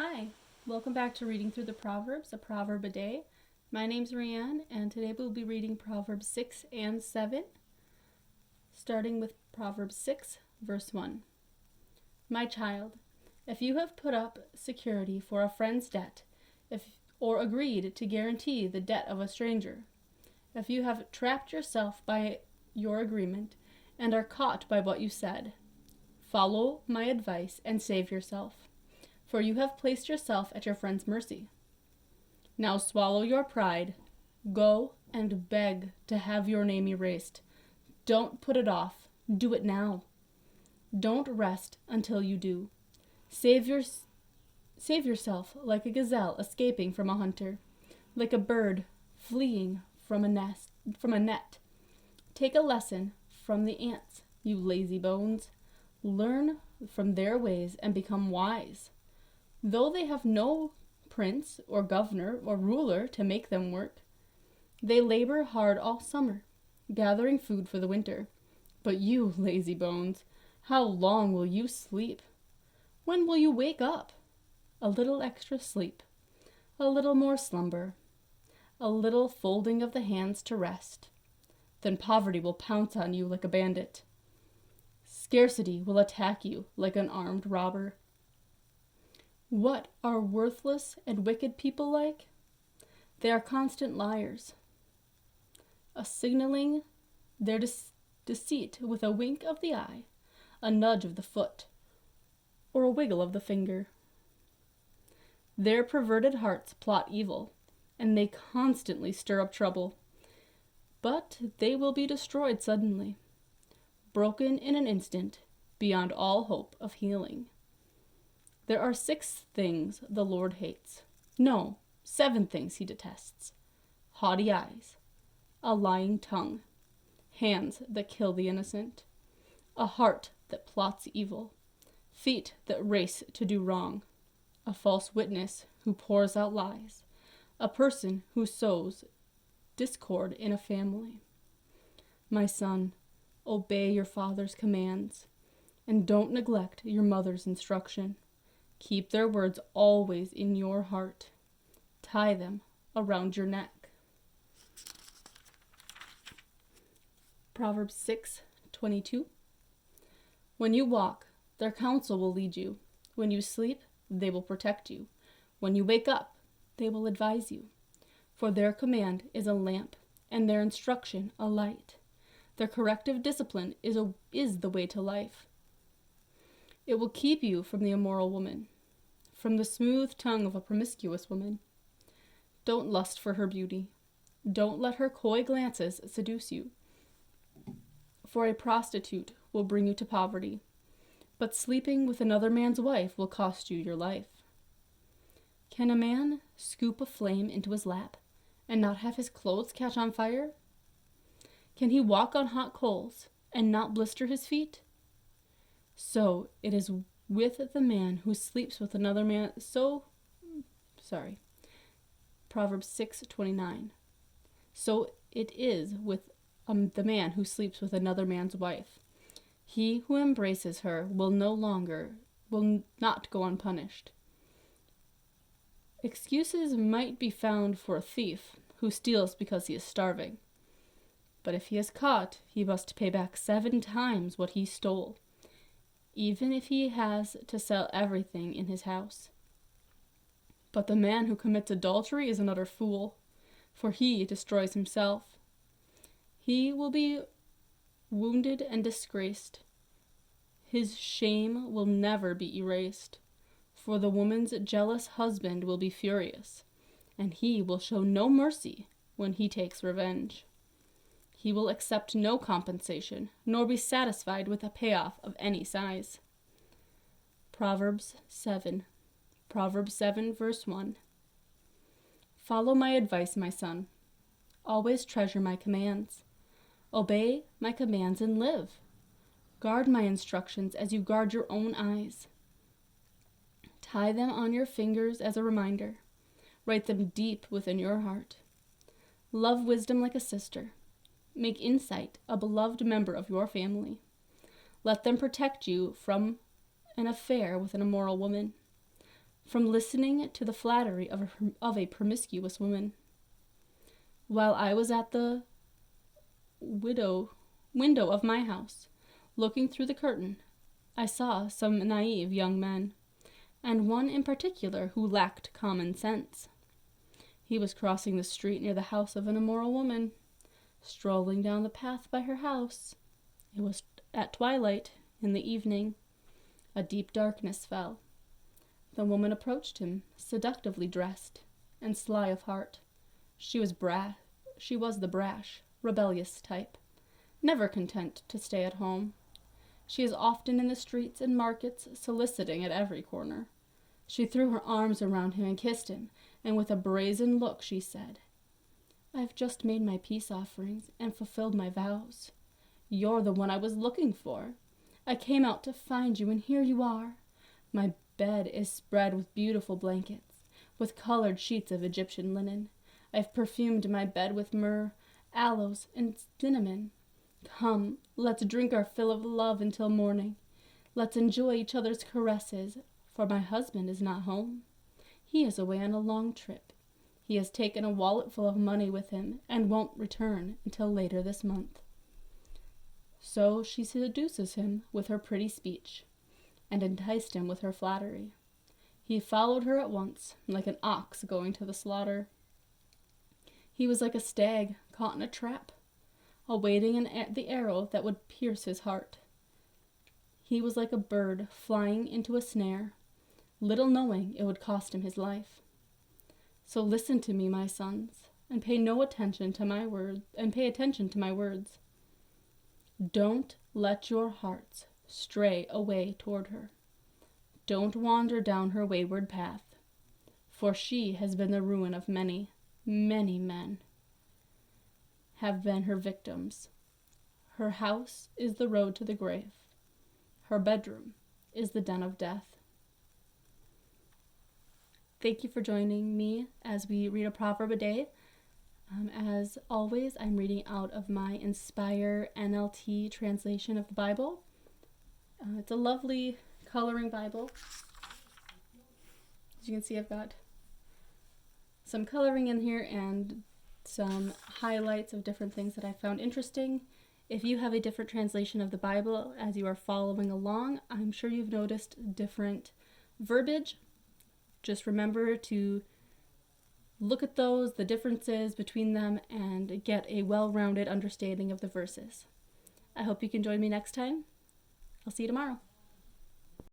Hi, welcome back to Reading Through the Proverbs, a proverb a day. My name's RayeAnne, and today we'll be reading Proverbs 6 and 7, starting with Proverbs 6, verse 1. My child, if you have put up security for a friend's debt, or agreed to guarantee the debt of a stranger, if you have trapped yourself by your agreement and are caught by what you said, follow my advice and save yourself, for you have placed yourself at your friend's mercy. Now swallow your pride. Go and beg to have your name erased. Don't put it off. Do it now. Don't rest until you do. Save yourself like a gazelle escaping from a hunter, like a bird fleeing from a net. Take a lesson from the ants, you lazy bones. Learn from their ways and become wise. Though they have no prince or governor or ruler to make them work, they labor hard all summer, gathering food for the winter. But you, lazy bones, how long will you sleep? When will you wake up? A little extra sleep, a little more slumber, a little folding of the hands to rest. Then poverty will pounce on you like a bandit. Scarcity will attack you like an armed robber. What are worthless and wicked people like? They are constant liars, signaling their deceit with a wink of the eye, a nudge of the foot, or a wiggle of the finger. Their perverted hearts plot evil, and they constantly stir up trouble. But they will be destroyed suddenly, broken in an instant, beyond all hope of healing. There are 6 things the Lord hates. No, 7 things he detests. Haughty eyes, a lying tongue, hands that kill the innocent, a heart that plots evil, feet that race to do wrong, a false witness who pours out lies, a person who sows discord in a family. My son, obey your father's commands, and don't neglect your mother's instruction. Keep their words always in your heart. Tie them around your neck. Proverbs 6:22. When you walk, their counsel will lead you. When you sleep, they will protect you. When you wake up, they will advise you. For their command is a lamp, and their instruction a light. Their corrective discipline is the way to life. It will keep you from the immoral woman, from the smooth tongue of a promiscuous woman. Don't lust for her beauty. Don't let her coy glances seduce you. For a prostitute will bring you to poverty, but sleeping with another man's wife will cost you your life. Can a man scoop a flame into his lap and not have his clothes catch on fire? Can he walk on hot coals and not blister his feet? So it is with the man who sleeps with another man. Proverbs 6:29. So it is with the man who sleeps with another man's wife. He who embraces her will not go unpunished. Excuses might be found for a thief who steals because he is starving. But if he is caught, he must pay back 7 times what he stole, even if he has to sell everything in his house. But the man who commits adultery is an utter fool, for he destroys himself. He will be wounded and disgraced. His shame will never be erased, for the woman's jealous husband will be furious, and he will show no mercy when he takes revenge. He will accept no compensation, nor be satisfied with a payoff of any size. Proverbs 7, verse 1. Follow my advice, my son. Always treasure my commands. Obey my commands and live. Guard my instructions as you guard your own eyes. Tie them on your fingers as a reminder. Write them deep within your heart. Love wisdom like a sister. Make insight a beloved member of your family. Let them protect you from an affair with an immoral woman. from listening to the flattery of a promiscuous woman. While I was at the window of my house, looking through the curtain, I saw some naive young men, and one in particular who lacked common sense. He was crossing the street near the house of an immoral woman, strolling down the path by her house. It was at twilight in the evening. A deep darkness fell. The woman approached him, seductively dressed and sly of heart. She was the brash, rebellious type, never content to stay at home. She is often in the streets and markets, soliciting at every corner. She threw her arms around him and kissed him, and with a brazen look she said, "I've just made my peace offerings and fulfilled my vows. You're the one I was looking for. I came out to find you, and here you are. My bed is spread with beautiful blankets, with colored sheets of Egyptian linen. I've perfumed my bed with myrrh, aloes, and cinnamon. Come, let's drink our fill of love until morning. Let's enjoy each other's caresses, for my husband is not home. He is away on a long trip. He has taken a wallet full of money with him and won't return until later this month." So she seduces him with her pretty speech, and enticed him with her flattery. He followed her at once, like an ox going to the slaughter. He was like a stag caught in a trap, awaiting the arrow that would pierce his heart. He was like a bird flying into a snare, little knowing it would cost him his life. So listen to me, my sons, and pay attention to my words. Don't let your hearts stray away toward her. Don't wander down her wayward path, for she has been the ruin of many, many men have been her victims. Her house is the road to the grave. Her bedroom is the den of death. Thank you for joining me as we read a proverb a day. As always, I'm reading out of my Inspire NLT translation of the Bible. It's a lovely coloring Bible. As you can see, I've got some coloring in here and some highlights of different things that I found interesting. If you have a different translation of the Bible as you are following along, I'm sure you've noticed different verbiage. Just remember to look at those, the differences between them, and get a well-rounded understanding of the verses. I hope you can join me next time. I'll see you tomorrow.